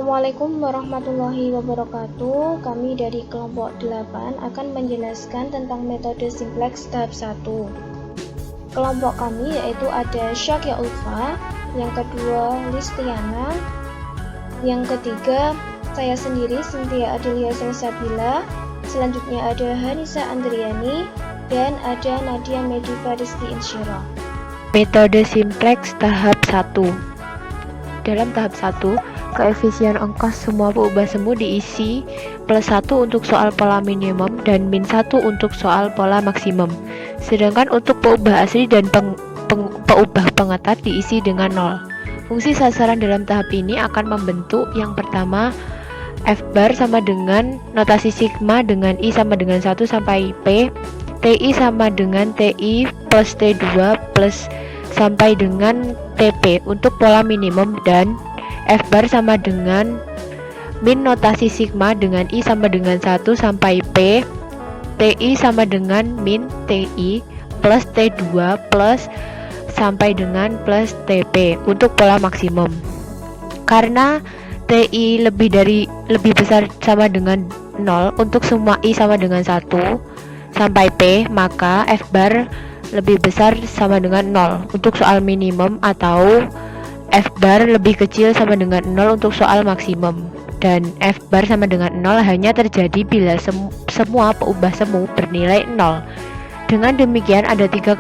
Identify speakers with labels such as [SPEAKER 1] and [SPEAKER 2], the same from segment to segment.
[SPEAKER 1] Assalamualaikum warahmatullahi wabarakatuh. Kami dari kelompok 8 akan menjelaskan tentang metode simplex tahap 1. Kelompok kami yaitu ada Syakya Ulfa, yang kedua Listiana, yang ketiga saya sendiri Cynthia Adelia Salsabila, selanjutnya ada Hanisa Andriani, dan ada Nadia Mediva Rizky Insyirah.
[SPEAKER 2] Metode simplex tahap 1. Dalam tahap 1, koefisien ongkos semua peubah semu diisi +1 untuk soal pola minimum dan -1 untuk soal pola maksimum. Sedangkan untuk peubah asli dan peubah pengetat diisi dengan 0. Fungsi sasaran dalam tahap ini akan membentuk yang pertama f bar sama dengan notasi sigma dengan i sama dengan 1 sampai p, ti sama dengan ti plus t2 plus sampai dengan tp untuk pola minimum, dan f bar sama dengan min notasi sigma dengan i sama dengan 1 sampai p, ti sama dengan min ti plus t2 plus sampai dengan plus tp untuk pola maksimum. Karena ti lebih besar sama dengan 0 untuk semua i sama dengan 1 sampai p, maka f bar lebih besar sama dengan 0 untuk soal minimum, atau f bar lebih kecil sama dengan 0 untuk soal maksimum. Dan f bar sama dengan 0 hanya terjadi bila semua peubah semu bernilai 0. Dengan demikian ada 3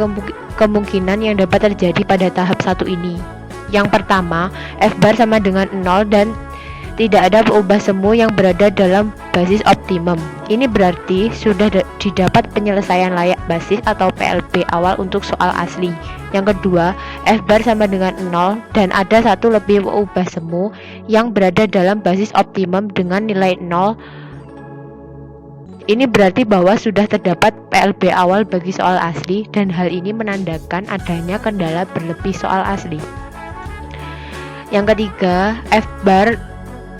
[SPEAKER 2] kemungkinan yang dapat terjadi pada tahap 1 ini. Yang pertama, f bar sama dengan 0 dan tidak ada peubah semu yang berada dalam basis optimum. Ini berarti sudah didapat penyelesaian layak basis atau PLB awal untuk soal asli. Yang kedua, f bar sama dengan 0 dan ada satu lebih peubah semu yang berada dalam basis optimum dengan nilai 0. Ini berarti bahwa sudah terdapat PLB awal bagi soal asli, dan hal ini menandakan adanya kendala berlebih soal asli. Yang ketiga, f bar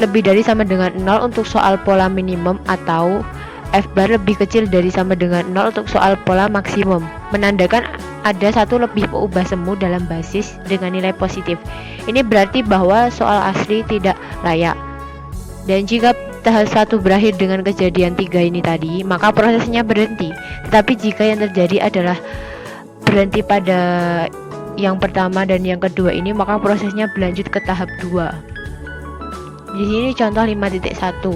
[SPEAKER 2] lebih dari sama dengan 0 untuk soal pola minimum, atau f bar lebih kecil dari sama dengan 0 untuk soal pola maksimum, menandakan ada satu lebih peubah semu dalam basis dengan nilai positif. Ini berarti bahwa soal asli tidak layak. Dan jika tahap 1 berakhir dengan kejadian 3 ini tadi, maka prosesnya berhenti. Tetapi jika yang terjadi adalah berhenti pada yang pertama dan yang kedua ini, maka prosesnya berlanjut ke tahap 2. Di sini contoh 5.1.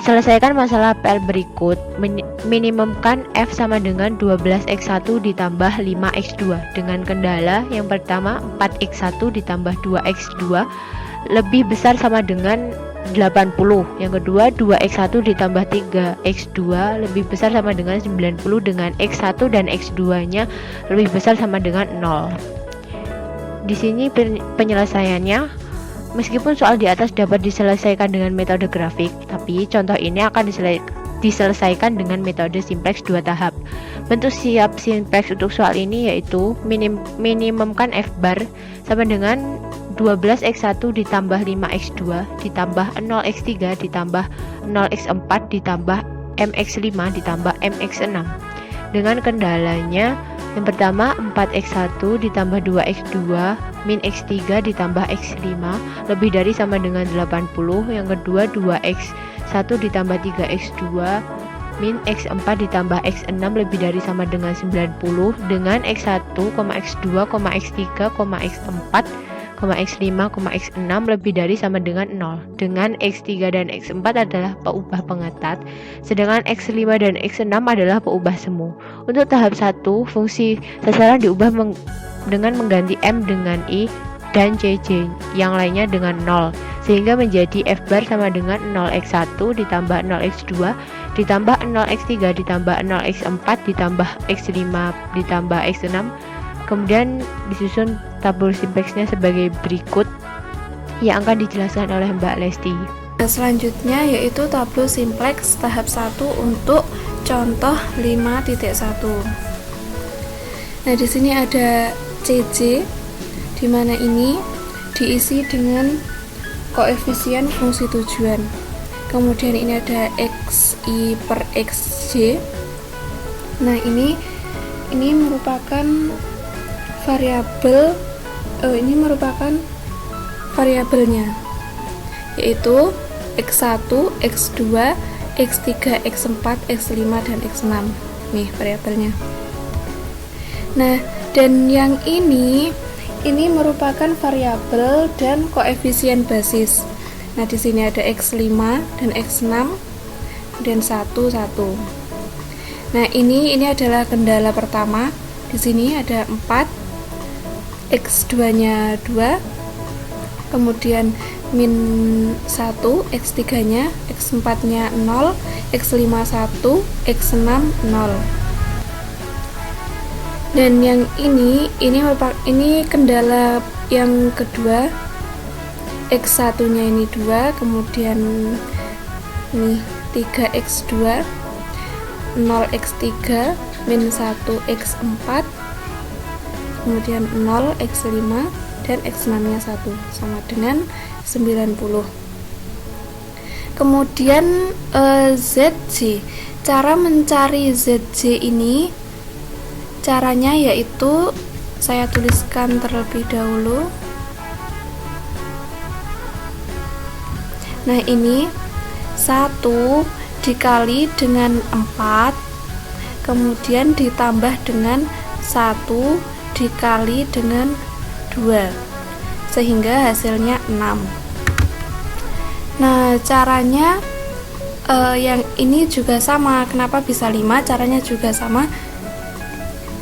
[SPEAKER 2] Selesaikan masalah PL berikut. Minimumkan f sama dengan 12x1 ditambah 5x2 dengan kendala yang pertama 4x1 ditambah 2x2 lebih besar sama dengan 80. Yang kedua 2x1 ditambah 3x2 lebih besar sama dengan 90 dengan x1 dan x2-nya lebih besar sama dengan 0. Di sini penyelesaiannya, meskipun soal di atas dapat diselesaikan dengan metode grafik, tapi contoh ini akan diselesaikan dengan metode simplex 2 tahap. Bentuk siap simplex untuk soal ini yaitu minimumkan f bar sama dengan 12x1 ditambah 5x2 ditambah 0x3 ditambah 0x4 ditambah mx5 ditambah mx6 dengan kendalanya yang pertama 4x1 ditambah 2x2 min x3 ditambah x5 lebih dari sama dengan 80. Yang kedua 2x1 ditambah 3x2 min x4 ditambah x6 lebih dari sama dengan 90 dengan x1, x2, x3, x4, x5, x6 lebih dari sama dengan 0. Dengan x3 dan x4 adalah peubah pengetat, sedangkan x5 dan x6 adalah peubah semu. Untuk tahap 1, fungsi sasaran diubah dengan mengganti m dengan i dan cj yang lainnya dengan 0, sehingga menjadi f bar sama dengan 0x1 ditambah 0x2 ditambah 0x3 ditambah 0x4 ditambah x5 ditambah x6. Kemudian disusun tabel simplexnya sebagai berikut yang akan dijelaskan oleh Mbak Lesti.
[SPEAKER 3] Selanjutnya yaitu tabel simplex tahap 1 untuk contoh 5.1. Nah, di sini ada CJ, di mana ini diisi dengan koefisien fungsi tujuan. Kemudian ini ada xi per xj. Nah, ini merupakan variabel, ini merupakan variabelnya. yaitu X1, X2, X3, X4, X5, dan X6. Nih variabelnya. Nah, dan yang ini merupakan variabel dan koefisien basis. Nah, di sini ada X5 dan X6 dan 1, 1. Nah, ini adalah kendala pertama. Di sini ada 4, X2-nya 2, kemudian min 1, X3-nya, X4-nya 0, X5 1, X6 0. Dan yang ini kendala yang kedua. X1-nya ini 2, kemudian ini 3X2, 0X3, min 1X4, kemudian 0X5, dan X6-nya 1, sama dengan 90. Kemudian ZJ, cara mencari ZJ ini, caranya yaitu saya tuliskan terlebih dahulu. Nah, ini 1 dikali dengan 4, kemudian ditambah dengan 1 dikali dengan 2, sehingga hasilnya 6. Nah, caranya yang ini juga sama. Kenapa bisa 5? Caranya juga sama.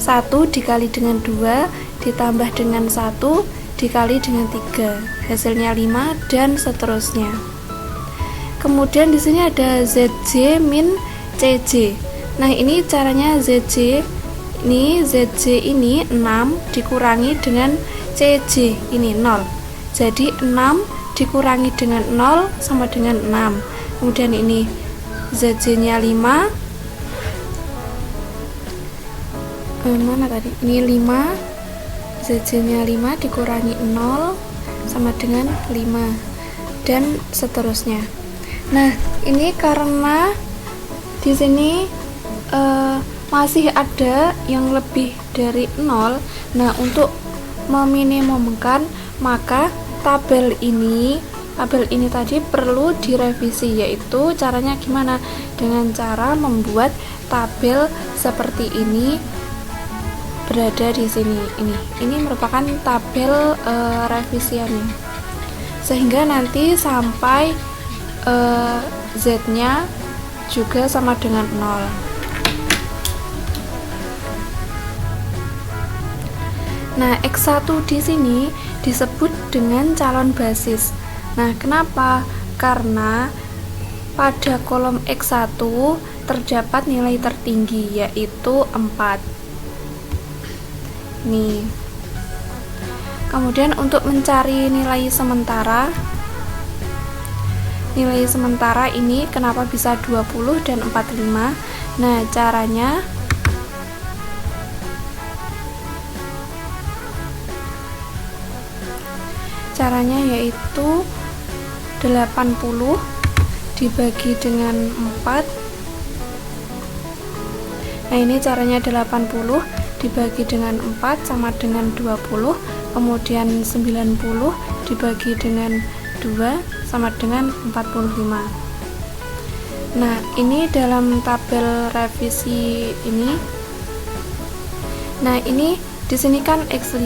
[SPEAKER 3] 1 dikali dengan 2 ditambah dengan 1 dikali dengan 3, hasilnya 5, dan seterusnya. Kemudian di sini ada ZJ min CJ. Nah, ini caranya ZJ ini 6 dikurangi dengan CJ ini 0. Jadi 6 dikurangi dengan 0 sama dengan 6. Kemudian ini ZJ-nya 5. Mana tadi? Ini 5. ZJ-nya 5 dikurangi 0 sama dengan 5, dan seterusnya. Nah, ini karena di sini masih ada yang lebih dari 0. Nah, untuk meminimumkan, maka tabel ini tadi perlu direvisi, yaitu caranya gimana? Dengan cara membuat tabel seperti ini berada di sini. Ini merupakan tabel revisiannya, sehingga nanti sampai Z-nya juga sama dengan 0. Nah, X1 di sini disebut dengan calon basis. Nah, kenapa? Karena pada kolom X1 terdapat nilai tertinggi, yaitu 4. Nih. Kemudian untuk mencari nilai sementara ini kenapa bisa 20 dan 45? Nah, caranya yaitu 80 dibagi dengan 4. Nah, ini caranya 80 dibagi dengan 4 sama dengan 20, kemudian 90 dibagi dengan 2 sama dengan 45. Nah, ini dalam tabel revisi ini. Nah, ini di sini kan X5.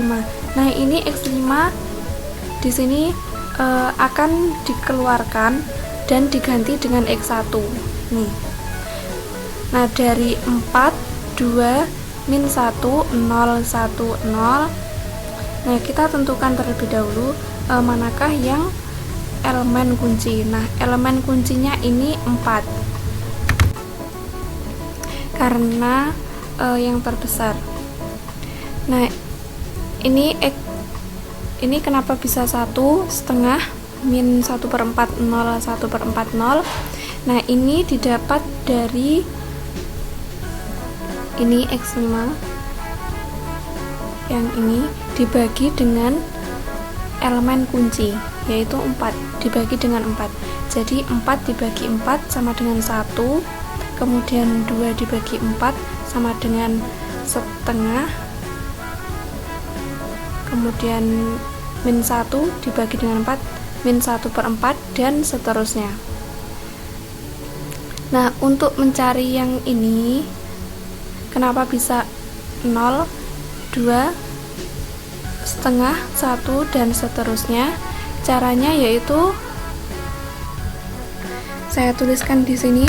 [SPEAKER 3] Nah, ini X5 di sini akan dikeluarkan dan diganti dengan X1. Nih. Nah, dari 4, 2, min 1, 0, 1, 0. Nah, kita tentukan terlebih dahulu manakah yang elemen kunci. Nah, elemen kuncinya ini 4 karena yang terbesar. Nah, ini kenapa bisa 1/2 min 1/4 0 1/4 0. Nah, ini didapat dari ini X5 yang ini dibagi dengan elemen kunci, yaitu 4 dibagi dengan 4. Jadi 4 dibagi 4 sama dengan 1, kemudian 2 dibagi 4 sama dengan 1/2, kemudian min 1 dibagi dengan 4 min 1/4 dan seterusnya. Nah, untuk mencari yang ini, kenapa bisa 0, 2, setengah, 1 dan seterusnya? Caranya yaitu saya tuliskan di sini.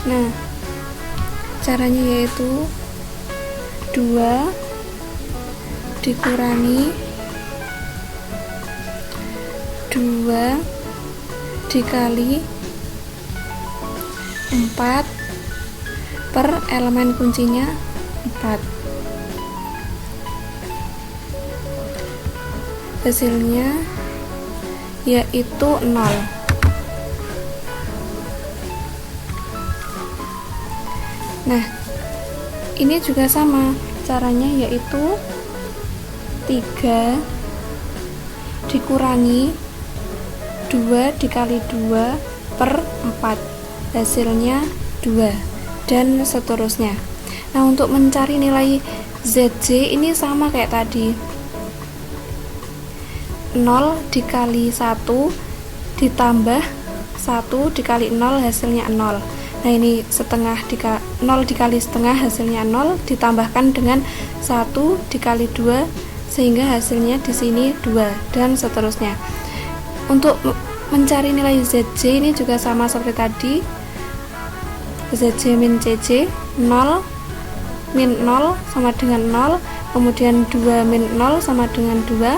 [SPEAKER 3] Nah, caranya yaitu 2 dikurangi 2 dikali 4 per elemen kuncinya 4. Hasilnya yaitu 0. Nah, ini juga sama caranya, yaitu 3 dikurangi 2 dikali 2 per 4, hasilnya 2 dan seterusnya. Nah, untuk mencari nilai ZJ ini sama kayak tadi, 0 dikali 1 ditambah 1 dikali 0 hasilnya 0. Nah, ini 0 dikali setengah hasilnya 0 ditambahkan dengan 1 dikali 2 sehingga hasilnya di sini 2 dan seterusnya. Untuk mencari nilai ZJ ini juga sama seperti tadi. ZJ min CJ, 0 min 0 sama dengan 0, kemudian 2 min 0 sama dengan 2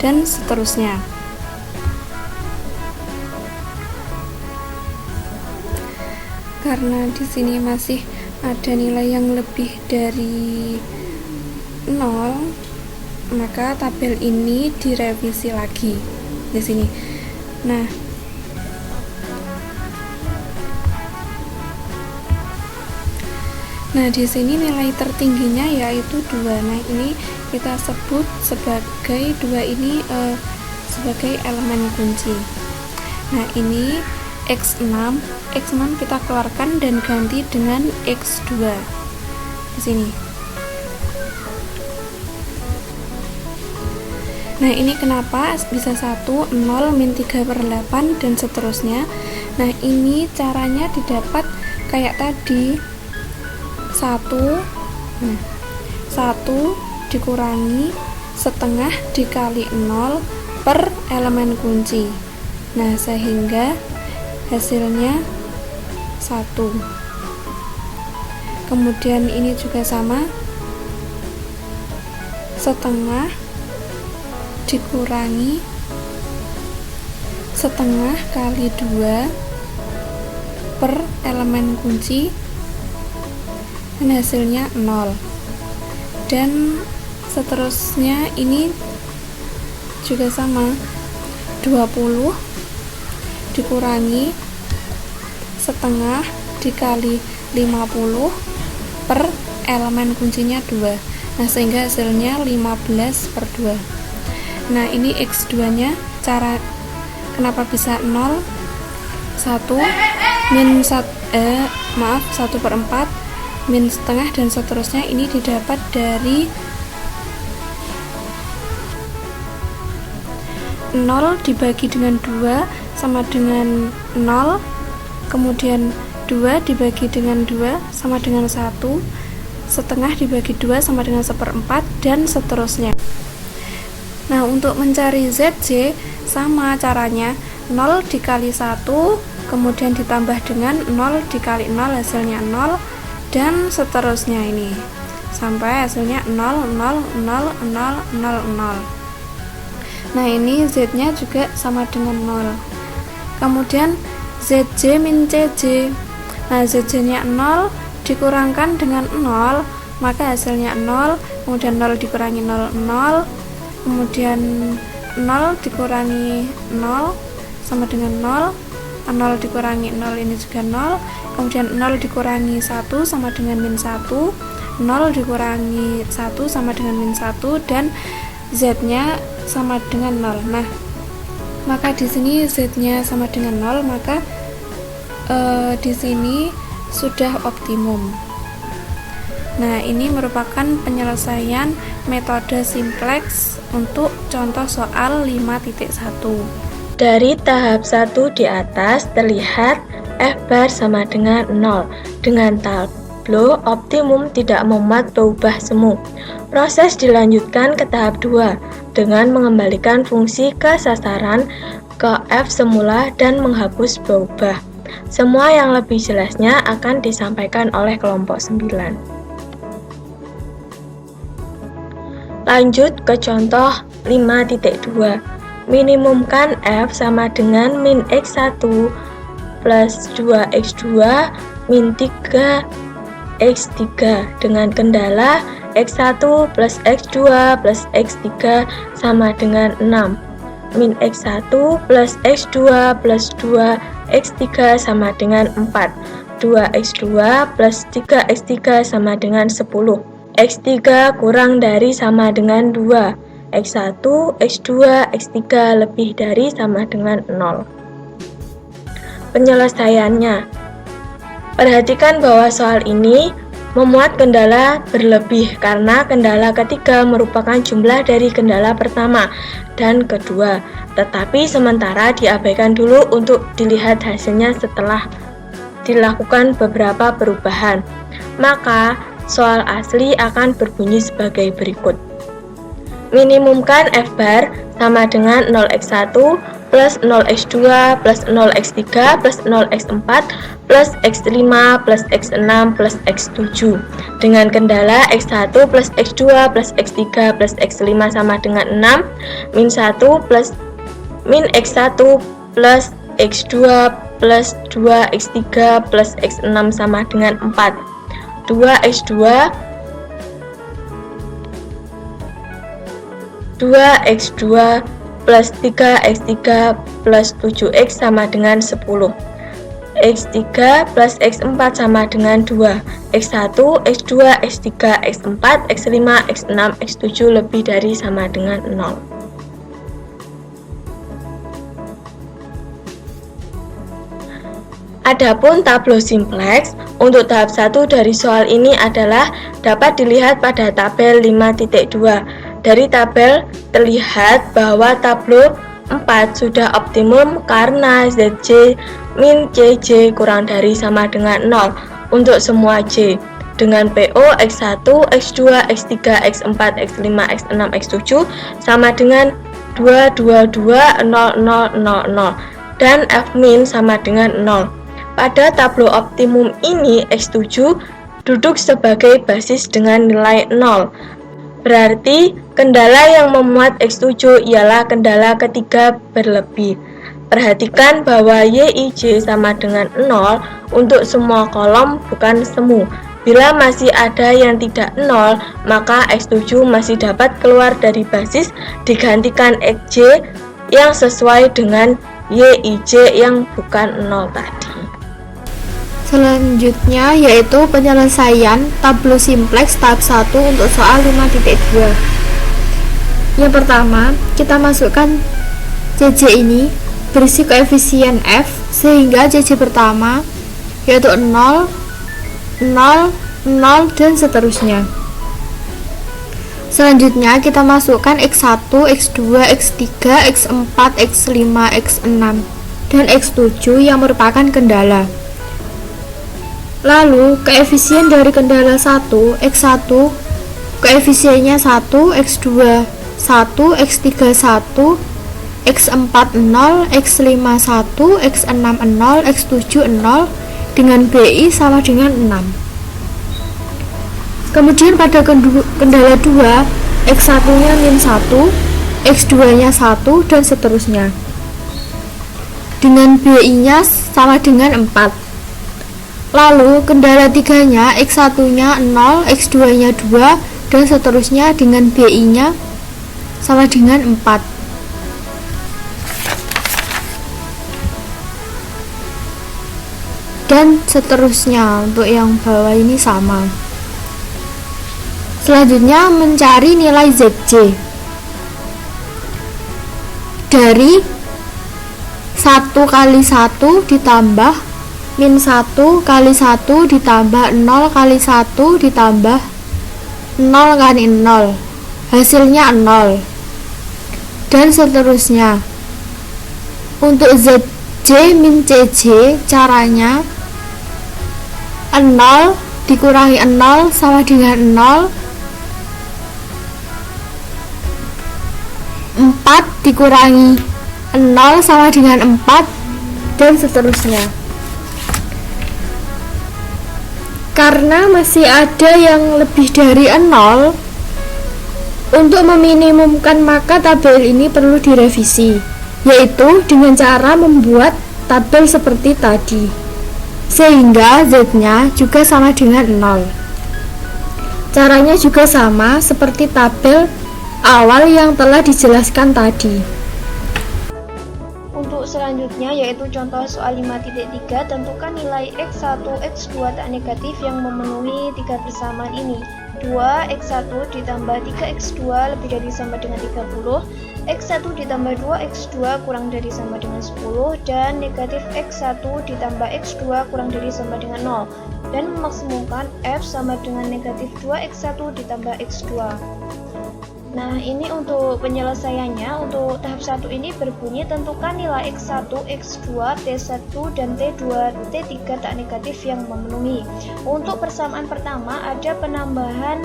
[SPEAKER 3] dan seterusnya. Karena di sini masih ada nilai yang lebih dari 0, maka tabel ini direvisi lagi di sini. Nah, di sini nilai tertingginya yaitu 2. Nah, ini kita sebut sebagai 2 ini sebagai elemen kunci. Nah, ini X6 kita keluarkan dan ganti dengan X2 di sini. Nah, ini kenapa bisa 1, 0, min 3/8 dan seterusnya. Nah, ini caranya didapat kayak tadi, 1 dikurangi setengah dikali 0 per elemen kunci. Nah, sehingga hasilnya 1. Kemudian ini juga sama, setengah dikurangi setengah kali 2 per elemen kunci dan hasilnya 0. Dan seterusnya ini juga sama, 20 dikurangi setengah dikali 50 per elemen kuncinya 2. Nah, sehingga hasilnya 15/2. Nah, ini X2 nya, cara kenapa bisa 0, 1 min 1/4 min setengah dan seterusnya, ini didapat dari 0 dibagi dengan 2 sama dengan 0, kemudian 2 dibagi dengan 2 sama dengan 1, setengah dibagi 2 sama dengan 1/4 dan seterusnya. Nah, untuk mencari ZJ sama caranya, 0 dikali 1 kemudian ditambah dengan 0 dikali 0 hasilnya 0 dan seterusnya, ini sampai hasilnya 0, 0, 0, 0, 0, 0. Nah, ini Z nya juga sama dengan 0. Kemudian ZJ min CJ. Nah, ZJ nya 0 dikurangkan dengan 0, maka hasilnya 0, kemudian 0 dikurangi 0, 0, kemudian 0 dikurangi 0 sama dengan 0, 0 dikurangi 0 ini juga 0, kemudian 0 dikurangi 1 sama dengan min 1, 0 dikurangi 1 sama dengan min 1, dan Z nya sama dengan 0. Nah, maka di sini Z nya sama dengan 0, maka di sini sudah optimum. Nah, ini merupakan penyelesaian metode simplex untuk contoh soal 5.1.
[SPEAKER 1] Dari tahap 1 di atas terlihat F bar sama dengan 0 dengan tablo optimum tidak memuat peubah semu. Proses dilanjutkan ke tahap 2 dengan mengembalikan fungsi ke sasaran ke F semula dan menghapus peubah. Semua yang lebih jelasnya akan disampaikan oleh kelompok 9. Lanjut ke contoh 5.2. Minimumkan F sama dengan min X1 plus 2X2 min 3X3 dengan kendala X1 plus X2 plus X3 sama dengan 6. Min X1 plus X2 plus 2X3 sama dengan 4. 2X2 plus 3X3 sama dengan 10. X3 kurang dari sama dengan 2. X1, X2, X3 lebih dari sama dengan 0. Penyelesaiannya. Perhatikan bahwa soal ini memuat kendala berlebih karena kendala ketiga merupakan jumlah dari kendala pertama dan kedua, tetapi sementara diabaikan dulu untuk dilihat hasilnya setelah dilakukan beberapa perubahan. Maka, soal asli akan berbunyi sebagai berikut. Minimumkan F bar sama dengan 0x1 plus 0x2 plus 0x3 plus 0x4 plus x5 plus x6 plus x7 dengan kendala x1 plus x2 plus x3 plus x5 sama dengan 6, min 1 plus min x1 plus x2 plus 2x3 plus x6 sama dengan 4. 2x2 plus 3x3 plus 7x sama dengan 10. X3 plus x4 sama dengan 2. X1, x2, x3, x4, x5, x6, x7 lebih dari sama dengan 0. Adapun tablo simplex untuk tahap 1 dari soal ini adalah dapat dilihat pada tabel 5.2. Dari tabel terlihat bahwa tablo 4 sudah optimum karena ZJ min CJ kurang dari sama dengan 0 untuk semua J dengan PO X1, X2, X3, X4, X5, X6, X7 sama dengan 2, 2, 2, 0, 0, 0, 0 dan F min sama dengan 0. Pada tablo optimum ini, X7 duduk sebagai basis dengan nilai 0. Berarti, kendala yang memuat X7 ialah kendala ketiga berlebih. Perhatikan bahwa YIJ sama dengan 0 untuk semua kolom bukan semu. Bila masih ada yang tidak 0, maka X7 masih dapat keluar dari basis digantikan XJ yang sesuai dengan YIJ yang bukan 0 tadi.
[SPEAKER 3] Selanjutnya yaitu penyelesaian tablo simplex tahap 1 untuk soal 5.2. Yang pertama, kita masukkan JJ ini berisi koefisien F sehingga JJ pertama yaitu 0, 0, 0 dan seterusnya. Selanjutnya kita masukkan X1, X2, X3, X4, X5, X6 dan X7 yang merupakan kendala. Lalu, koefisien dari kendala 1, X1, koefisiennya 1, X2, 1, X3, 1, X4, 0, X5, 1, X6, 0, X7, 0, dengan BI sama dengan 6. Kemudian pada kendala 2, X1-nya min 1, X2-nya 1, dan seterusnya. Dengan BI-nya sama dengan 4. Lalu kendala 3-nya X1-nya 0, X2-nya 2 dan seterusnya dengan BI-nya sama dengan 4. Dan seterusnya untuk yang bawah ini sama. Selanjutnya mencari nilai ZJ dari 1 kali 1 ditambah min 1 kali 1 ditambah 0 kali 1 ditambah 0 kali 0, hasilnya 0, dan seterusnya. Untuk ZJ min CJ, caranya 0 dikurangi 0 sama dengan 0, 4 dikurangi 0 sama dengan 4, dan seterusnya. Karena masih ada yang lebih dari 0, untuk meminimumkan maka tabel ini perlu direvisi, yaitu dengan cara membuat tabel seperti tadi, sehingga Z-nya juga sama dengan 0. Caranya juga sama seperti tabel awal yang telah dijelaskan tadi.
[SPEAKER 1] Untuk selanjutnya yaitu contoh soal 5.3, tentukan nilai X1, X2 tak negatif yang memenuhi tiga persamaan ini. 2x1 ditambah 3x2 lebih dari sama dengan 30, x1 ditambah 2x2 kurang dari sama dengan 10, dan negatif x1 ditambah x2 kurang dari sama dengan 0, dan memaksimumkan f sama dengan negatif 2x1 ditambah x2. Nah, ini untuk penyelesaiannya. Untuk tahap 1 ini berbunyi tentukan nilai X1, X2, T1, dan T2, T3 tak negatif yang memenuhi. Untuk persamaan pertama ada penambahan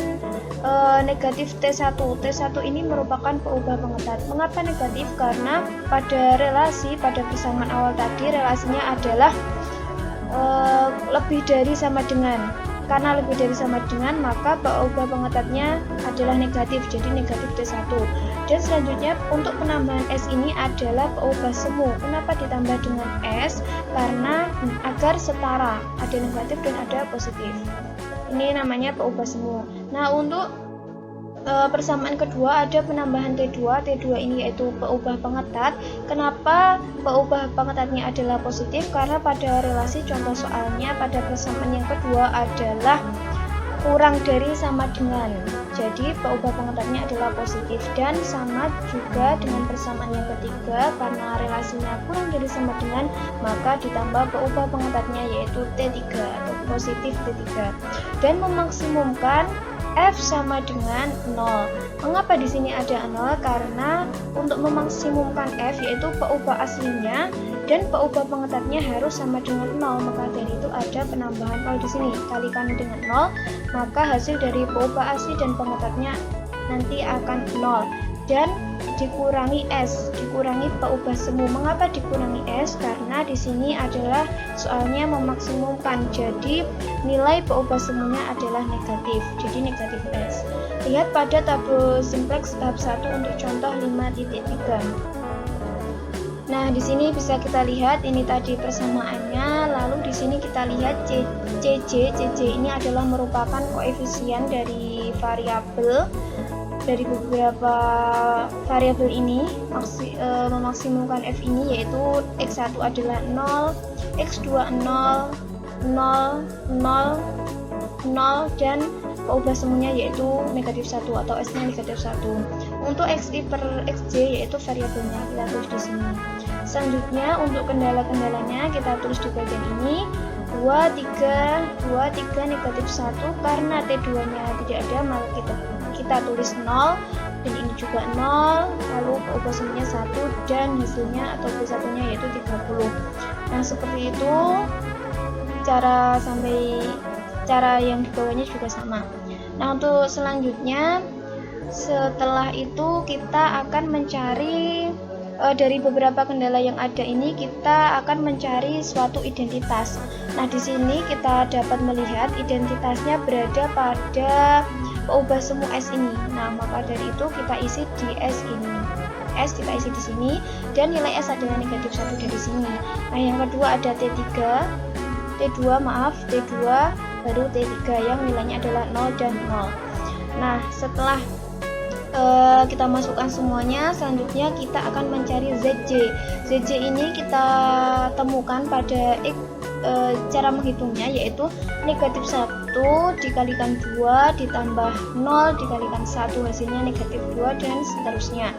[SPEAKER 1] negatif T1. T1 ini merupakan peubah pengetat. Mengapa negatif? Karena pada persamaan awal tadi relasinya adalah lebih dari sama dengan. Karena lebih dari sama dengan, maka peubah pengetatnya adalah negatif, jadi negatif T1. Dan selanjutnya untuk penambahan S ini adalah peubah semu. Kenapa ditambah dengan S? Karena agar setara, ada negatif dan ada positif. Ini namanya peubah semu. Nah, untuk persamaan kedua ada penambahan T2. T2 ini yaitu peubah pengetat. Kenapa peubah pengetatnya adalah positif? Karena pada relasi contoh soalnya pada persamaan yang kedua adalah kurang dari sama dengan. Jadi peubah pengetatnya adalah positif, dan sama juga dengan persamaan yang ketiga, karena relasinya kurang dari sama dengan, maka ditambah peubah pengetatnya yaitu T3 atau positif T3, dan memaksimumkan F sama dengan 0. Mengapa di sini ada 0? Karena untuk memaksimumkan F yaitu peubah aslinya dan peubah pengetatnya harus sama dengan 0, maka dari itu ada penambahan. Kalau di sini kalikan dengan 0, maka hasil dari peubah asli dan pengetatnya nanti akan 0, dan dikurangi S, dikurangi peubah semu. Mengapa dikurangi S? Karena di sini adalah soalnya memaksimumkan, jadi nilai peubah semunya adalah negatif, jadi negatif S. Lihat pada tabel simplex tahap 1 untuk contoh 5.3. Nah, di sini bisa kita lihat ini tadi persamaannya. Lalu di sini kita lihat CJ ini adalah merupakan koefisien dari variabel. Dari beberapa variabel ini memaksimumkan F ini yaitu X1 adalah 0, X2 0, 0, 0, 0, dan peubah semuanya yaitu negatif 1 atau S-nya negatif 1. Untuk XI per XJ yaitu variabelnya kita tulis di sini. Selanjutnya untuk kendala-kendalanya kita tulis di bagian ini. 2, 3 negatif 1, karena T2 nya tidak ada maka kita tulis 0, dan ini juga 0, lalu peubah semuanya 1, dan hasilnya atau B1 nya yaitu 30. Nah, seperti itu cara yang di bawahnya juga sama. Nah, untuk selanjutnya setelah itu kita akan mencari dari beberapa kendala yang ada ini, kita akan mencari suatu identitas. Nah, di sini kita dapat melihat identitasnya berada pada peubah semu S ini. Nah, maka dari itu kita isi di S ini. S kita isi di sini, dan nilai S adalah negatif 1 dari sini. Nah, yang kedua ada T2, baru T3 yang nilainya adalah 0 dan 0. Nah, setelah kita masukkan semuanya, selanjutnya kita akan mencari ZJ. ZJ ini kita temukan pada cara menghitungnya yaitu negatif 1 dikalikan 2 ditambah 0 dikalikan 1, hasilnya negatif 2, dan seterusnya.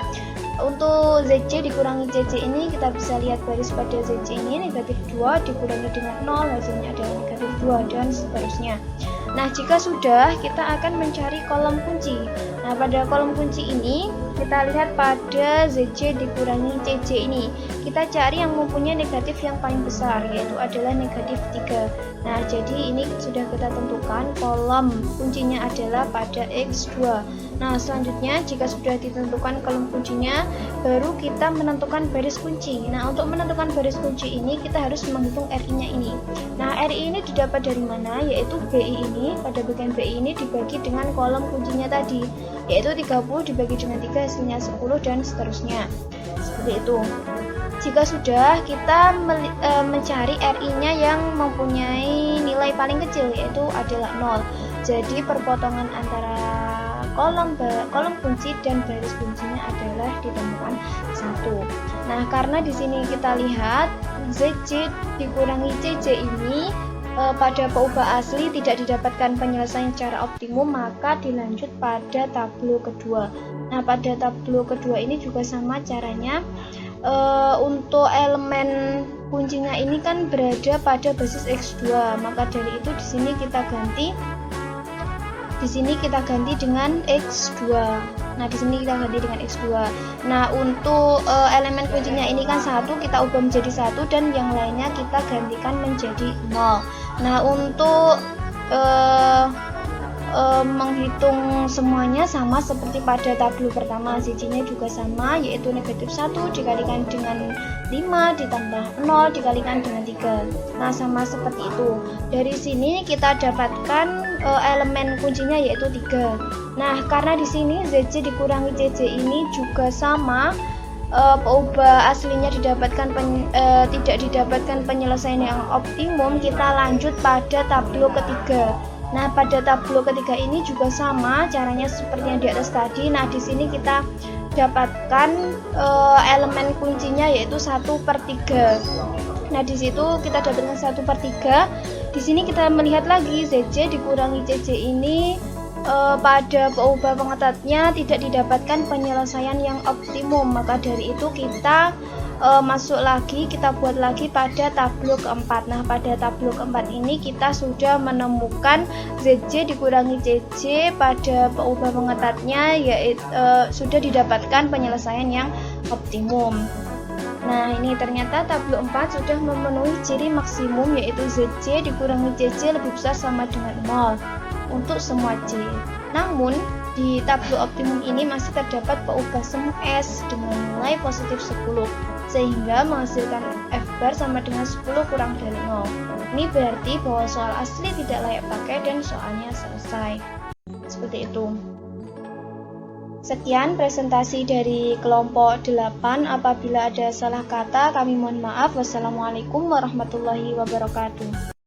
[SPEAKER 1] untuk ZC dikurangi CC ini kita bisa lihat baris pada ZC ini negatif 2 dikurangi dengan 0 hasilnya adalah negatif 2 dan seterusnya. Nah, jika sudah, kita akan mencari kolom kunci. Nah, pada kolom kunci ini kita lihat pada ZC dikurangi CC ini. Kita cari yang mempunyai negatif yang paling besar, yaitu adalah negatif 3. Nah, jadi ini sudah kita tentukan kolom kuncinya adalah pada X2. Nah, selanjutnya jika sudah ditentukan kolom kuncinya, baru kita menentukan baris kunci. Nah, untuk menentukan baris kunci ini kita harus menghitung RI-nya ini. Nah, RI ini didapat dari mana? Yaitu BI ini, pada bagian BI ini dibagi dengan kolom kuncinya tadi, yaitu 30 dibagi dengan 3 hasilnya 10 dan seterusnya. Seperti itu. Jika sudah, kita mencari RI-nya yang mempunyai nilai paling kecil, yaitu adalah 0. Jadi perpotongan antara kolom kunci dan baris kuncinya adalah ditemukan 1. Nah, karena di sini kita lihat ZC dikurangi CC ini pada peubah asli tidak didapatkan penyelesaian secara optimum, maka dilanjut pada tablo kedua. Nah, pada tablo kedua ini juga sama caranya. Untuk elemen kuncinya ini kan berada pada basis X2, maka dari itu di sini kita ganti. Di sini kita ganti dengan X2. Nah, di sini kita ganti dengan X2. Nah, untuk elemen kuncinya ini kan 1, kita ubah menjadi 1 dan yang lainnya kita gantikan menjadi 0. Nah, untuk menghitung semuanya sama seperti pada tablo pertama. ZC-nya juga sama, yaitu negatif 1 dikalikan dengan 5 ditambah 0 dikalikan dengan 3. Nah, sama seperti itu. Dari sini kita dapatkan elemen kuncinya yaitu 3. Nah, karena di sini ZC dikurangi CC ini juga sama, peubah aslinya tidak didapatkan penyelesaian yang optimum, kita lanjut pada tablo ketiga. Nah, pada tablo ketiga ini juga sama caranya seperti yang di atas tadi. Nah, di sini kita dapatkan elemen kuncinya yaitu 1/3. Nah, di situ kita dapatkan 1/3. Di sini kita melihat lagi ZC dikurangi CC ini pada peubah pengetatnya tidak didapatkan penyelesaian yang optimum, maka dari itu kita masuk lagi, kita buat lagi pada tablo keempat. Nah, pada tablo keempat ini kita sudah menemukan ZC dikurangi CC pada peubah pengetatnya, yaitu sudah didapatkan penyelesaian yang optimum. Nah, ini ternyata tablo 4 sudah memenuhi ciri maksimum, yaitu ZC dikurangi CC lebih besar sama dengan 0 untuk semua C. Namun di tablo optimum ini masih terdapat peubah semu S dengan nilai positif 10, sehingga menghasilkan F bar sama dengan 10 kurang dari 0. Ini berarti bahwa soal asli tidak layak pakai dan soalnya selesai. Seperti itu. Sekian presentasi dari kelompok 8. Apabila ada salah kata, kami mohon maaf. Wassalamualaikum warahmatullahi wabarakatuh.